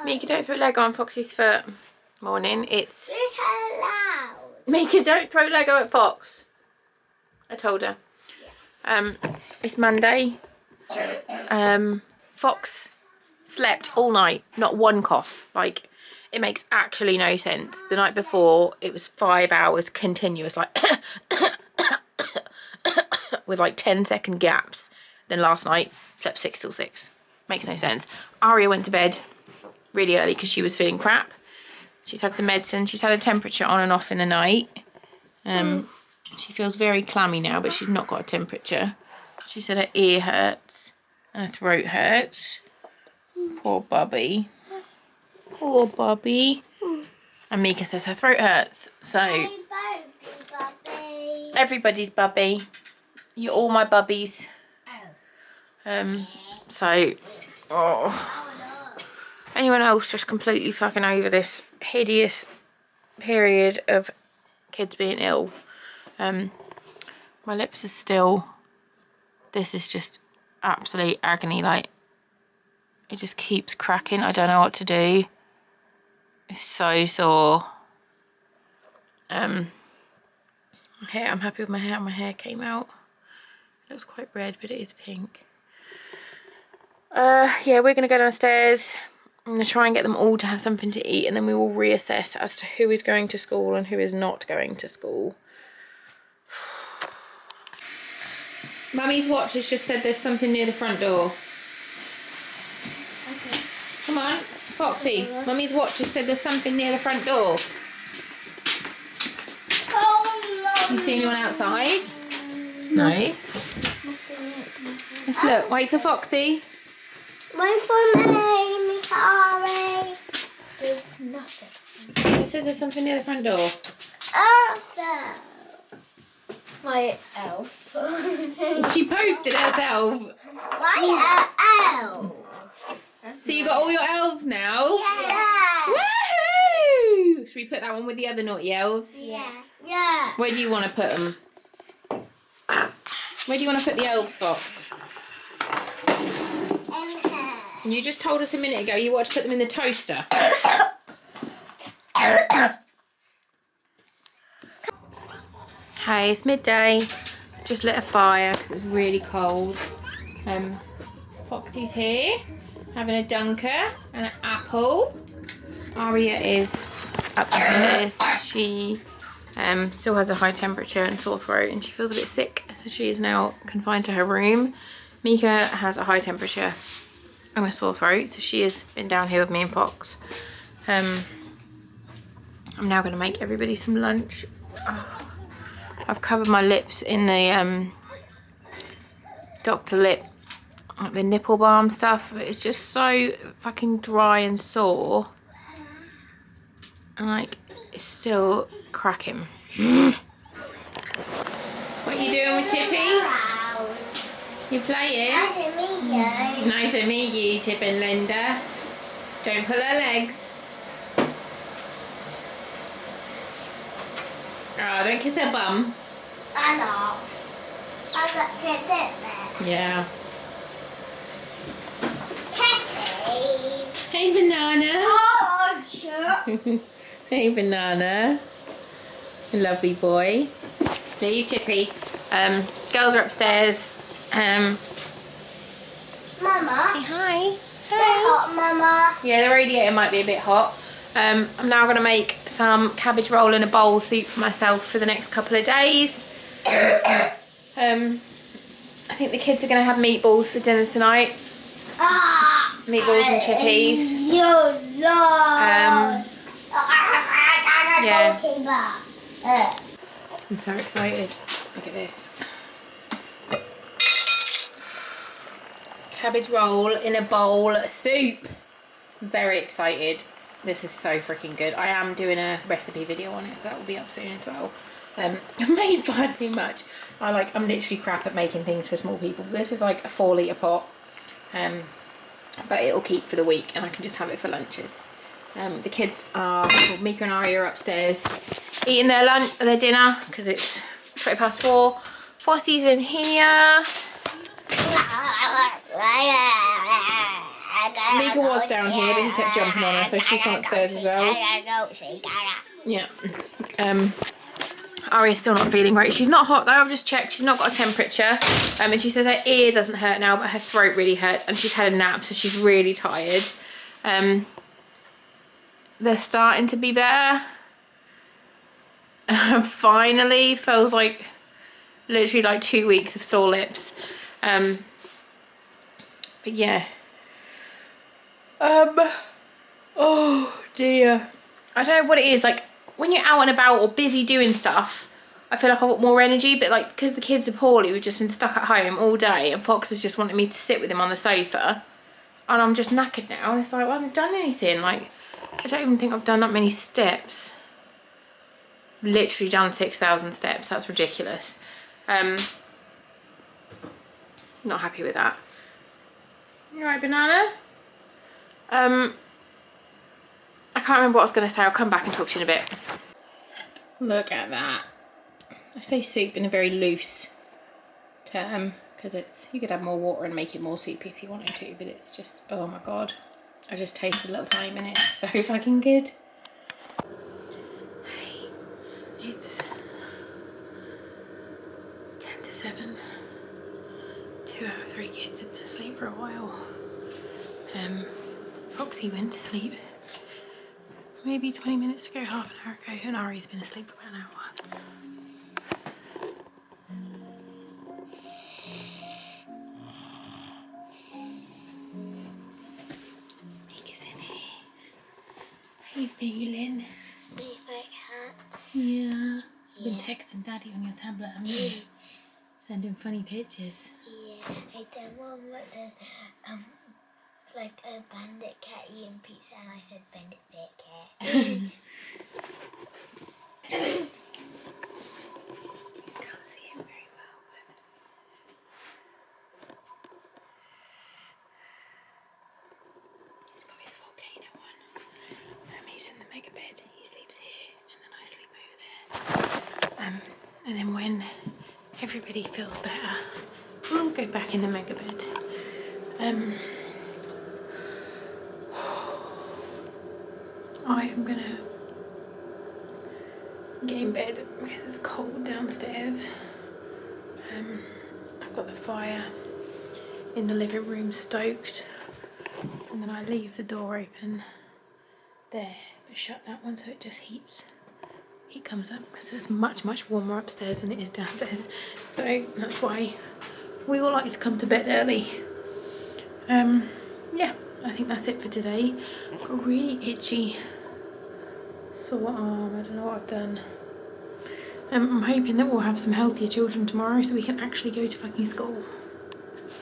Mika, don't throw Lego on Foxy's foot. Morning, it's... It's allowed. Mika, don't throw Lego at Fox. I told her. It's Monday. Fox slept all night, not one cough. Like, it makes actually no sense. The night before, it was 5 hours continuous, like, with like 10-second gaps. Then last night, slept 6 till 6. Makes no sense. Aria went to bed really early because she was feeling crap. She's had some medicine. She's had a temperature on and off in the night. She feels very clammy now, but she's not got a temperature. She said her ear hurts and her throat hurts. Poor Bubby. Poor Bubby. And Mika says her throat hurts. So everybody's Bubby. You're all my bubbies. So, anyone else just completely fucking over this hideous period of kids being ill? My lips are still, this is just absolute agony. Like, it just keeps cracking. I don't know what to do. It's so sore. Hair, I'm happy with my hair. My hair came out. It looks quite red, but it is pink. Yeah, we're gonna go downstairs. I'm gonna try and get them all to have something to eat, and then we will reassess as to who is going to school and who is not going to school. Mummy's watch has just said there's something near the front door. Okay. Come on, Foxy. Mummy's watch has said there's something near the front door. Oh, You see anyone outside? No. Let's look. Wait for Foxy. Wait for me, Carrie. There's nothing. It says there's something near the front door. Elsa. My elf. She posted herself. My elf. So you got all your elves now? Yeah. Woohoo! Should we put that one with the other naughty elves? Yeah. Yeah. Where do you want to put them? Where do you want to put the elves, Fox? You just told us a minute ago you want to put them in the toaster. Hey, it's midday. Just lit a fire because it's really cold. Foxy's here, having a dunker and an apple. Aria is upstairs. She still has a high temperature and sore throat, and she feels a bit sick, so she is now confined to her room. Mika has a high temperature and a sore throat, so she has been down here with me and Fox. I'm now going to make everybody some lunch. Oh, I've covered my lips in the Dr. Lip, like the nipple balm stuff. It's just so fucking dry and sore, and like it's still cracking. What are you doing with Chippy? You playing? Nice to meet you, Tip and Linda. Don't pull her legs. Oh, don't kiss her bum. I know. I got kids in there. Yeah. Petty. Hey, Banana. Oh, sure. Hey, Banana. Lovely boy. There you, Chippy. Girls are upstairs. Mama. Say hi. They're hot, Mama. Yeah, the radiator might be a bit hot. I'm now going to make some cabbage roll in a bowl soup for myself for the next couple of days. I think the kids are going to have meatballs for dinner tonight. Meatballs and chippies. Yeah. I'm so excited. Look at this. Cabbage roll in a bowl soup. Very excited. This is so freaking good. I am doing a recipe video on it, so that will be up soon as well. I made far too much. I'm literally crap at making things for small people. This is like a 4-litre pot. But it'll keep for the week and I can just have it for lunches. The kids are, well, Mika and Aria are upstairs eating their dinner because it's 4:20. Fossy's in here. Mika was down here, but he kept jumping on her, so she's gone upstairs as well. Yeah. Aria's still not feeling great. She's not hot though, I've just checked. She's not got a temperature. And she says her ear doesn't hurt now, but her throat really hurts, and she's had a nap, so she's really tired. They're starting to be better. Finally, feels like literally like 2 weeks of sore lips. But yeah. Oh dear. I don't know what it is, like when you're out and about or busy doing stuff, I feel like I've got more energy, but like because the kids are poorly, we've just been stuck at home all day, and Fox has just wanted me to sit with him on the sofa, and I'm just knackered now, and it's like, well, I haven't done anything. Like, I don't even think I've done that many steps. Literally done 6,000 steps. That's ridiculous. Not happy with that. You right, Banana? I can't remember what I was going to say. I'll come back and talk to you in a bit. Look at that. I say soup in a very loose term because it's, you could add more water and make it more soupy if you wanted to, but it's just, oh my god. I just tasted a little tiny minute. It's so fucking good. Hey, it's 10 to 7. 2 out of 3 kids have been asleep for a while. Foxy went to sleep maybe 20 minutes ago, half an hour ago, and Ari's been asleep for about an hour. Mika's in here. How you feeling? Yeah. You've been texting Daddy on your tablet, haven't you? Sending funny pictures. Yeah, I did one that said, like a bandit cat eating pizza, and I said bandit bit cat. You can't see him very well, but he's got his volcano one. He's in the mega bed. He sleeps here, and then I sleep over there. And then when everybody feels better, we'll go back in the mega bed. I am gonna get in bed because it's cold downstairs. I've got the fire in the living room stoked, and then I leave the door open there, but shut that one so it just heat comes up, because it's much warmer upstairs than it is downstairs, so that's why we all like to come to bed early. Yeah, I think that's it for today. Got a really itchy sore arm. I don't know what I've done. I'm hoping that we'll have some healthier children tomorrow so we can actually go to fucking school.